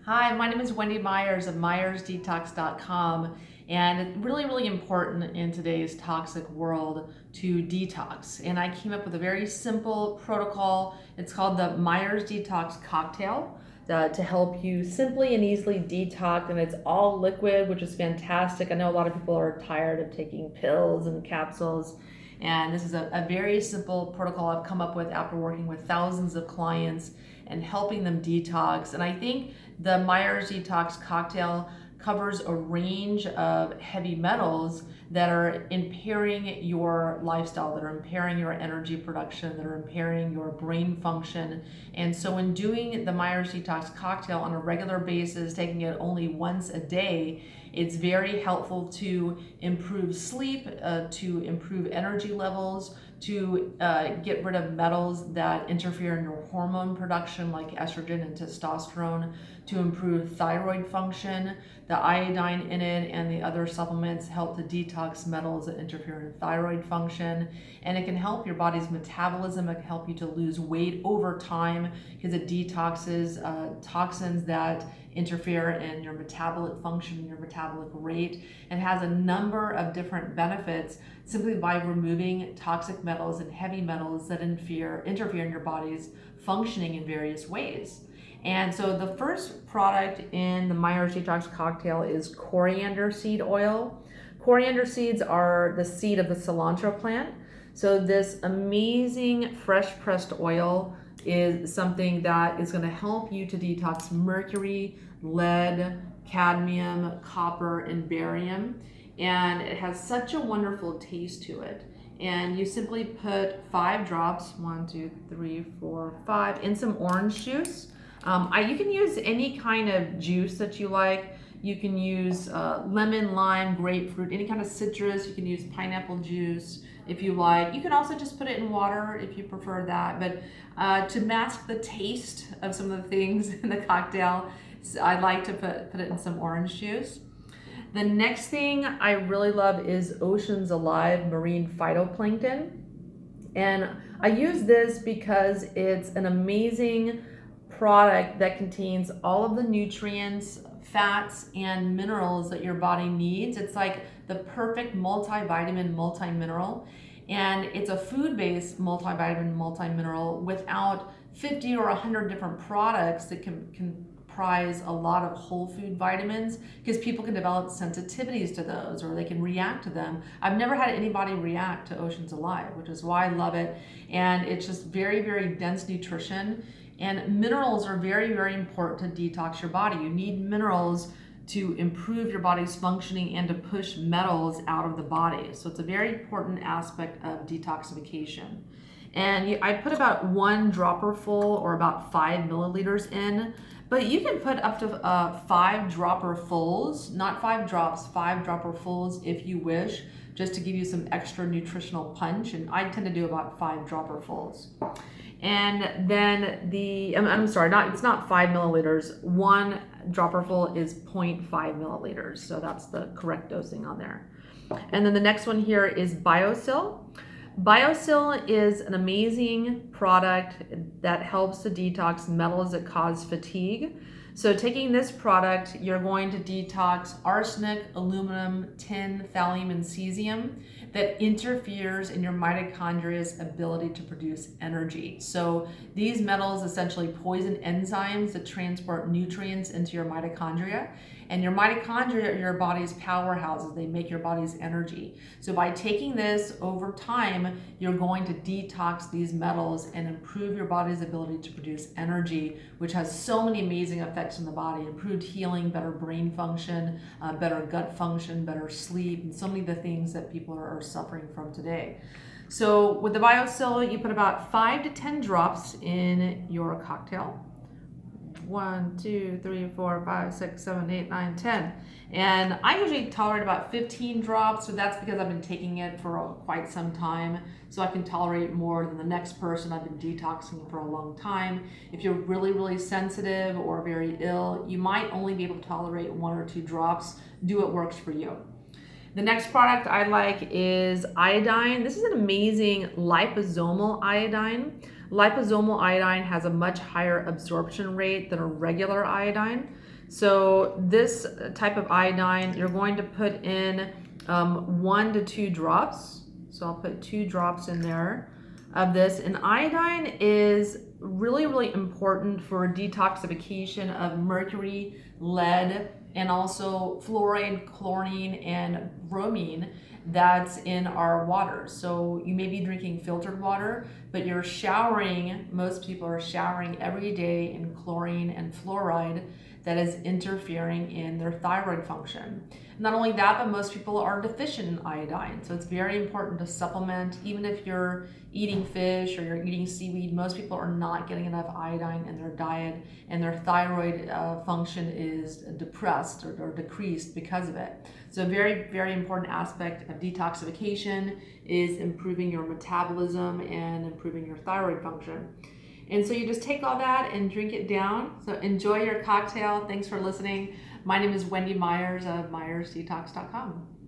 Hi, my name is Wendy Myers of MyersDetox.com, and it's really, really important in today's toxic world to detox. And I came up with a very simple protocol. It's called the Myers Detox Cocktail to help you simply and easily detox, and it's all liquid, which is fantastic. I know a lot of people are tired of taking pills and capsules. And this is a very simple protocol I've come up with after working with thousands of clients and helping them detox. And I think the Myers Detox Cocktail covers a range of heavy metals that are impairing your lifestyle, that are impairing your energy production, that are impairing your brain function. And so in doing the Myers Detox Cocktail on a regular basis, taking it only once a day, it's very helpful to improve sleep, to improve energy levels, to get rid of metals that interfere in your hormone production like estrogen and testosterone, to improve thyroid function. The iodine in it and the other supplements help to detox metals that interfere in thyroid function. And it can help your body's metabolism. It can help you to lose weight over time because it detoxes toxins that interfere in your metabolic function, your metabolic rate, and has a number of different benefits simply by removing toxic metals and heavy metals that interfere in your body's functioning in various ways. And so the first product in the Myers Detox Cocktail is coriander seed oil. Coriander seeds are the seed of the cilantro plant. So this amazing fresh pressed oil is something that is going to help you to detox mercury, lead, cadmium, copper, and barium. And it has such a wonderful taste to it. And you simply put 5 drops, 1, 2, 3, 4, 5, in some orange juice. You can use any kind of juice that you like. You can use lemon, lime, grapefruit, any kind of citrus. You can use pineapple juice if you like. You can also just put it in water if you prefer that. But to mask the taste of some of the things in the cocktail, I like to put it in some orange juice. The next thing I really love is Oceans Alive marine phytoplankton. And I use this because it's an amazing product that contains all of the nutrients, fats, and minerals that your body needs. It's like the perfect multivitamin, multi-mineral. And it's a food-based multivitamin, multi-mineral without 50 or 100 different products that can comprise a lot of whole food vitamins, because people can develop sensitivities to those or they can react to them. I've never had anybody react to Oceans Alive, which is why I love it. And it's just very, very dense nutrition. And minerals are very, very important to detox your body. You need minerals to improve your body's functioning and to push metals out of the body. So it's a very important aspect of detoxification. And I put about 1 dropper full or about 5 milliliters in, but you can put up to 5 dropper fulls, not 5 drops, 5 dropper fulls if you wish, just to give you some extra nutritional punch. And I tend to do about 5 dropper fulls. And then it's not 5 milliliters. 1 dropper full is 0.5 milliliters. So that's the correct dosing on there. And then the next one here is Biocell. Biocell is an amazing product that helps to detox metals that cause fatigue. So taking this product, you're going to detox arsenic, aluminum, tin, thallium, and cesium that interferes in your mitochondria's ability to produce energy. So these metals essentially poison enzymes that transport nutrients into your mitochondria. And your mitochondria are your body's powerhouses. They make your body's energy. So by taking this over time, you're going to detox these metals and improve your body's ability to produce energy, which has so many amazing effects in the body: improved healing, better brain function, better gut function, better sleep, and so many of the things that people are suffering from today. So with the Biocell, you put about 5 to 10 drops in your cocktail. 1, 2, 3, 4, 5, 6, 7, 8, 9, 10. And I usually tolerate about 15 drops, so that's because I've been taking it for quite some time. So I can tolerate more than the next person. I've been detoxing for a long time. If you're really, really sensitive or very ill, you might only be able to tolerate 1 or 2 drops. Do what works for you. The next product I like is iodine. This is an amazing liposomal iodine. Liposomal iodine has a much higher absorption rate than a regular iodine. So this type of iodine, you're going to put in 1 to 2 drops. So I'll put 2 drops in there of this. And iodine is really, really important for detoxification of mercury, lead, and also fluoride, chlorine, and bromine that's in our water. So you may be drinking filtered water, but you're showering, most people are showering every day in chlorine and fluoride that is interfering in their thyroid function. Not only that, but most people are deficient in iodine. So it's very important to supplement, even if you're eating fish or you're eating seaweed. Most people are not getting enough iodine in their diet, and their thyroid function is depressed or decreased because of it. So a very, very important aspect of detoxification is improving your metabolism and improving your thyroid function. And so you just take all that and drink it down. So enjoy your cocktail. Thanks for listening. My name is Wendy Myers of MyersDetox.com.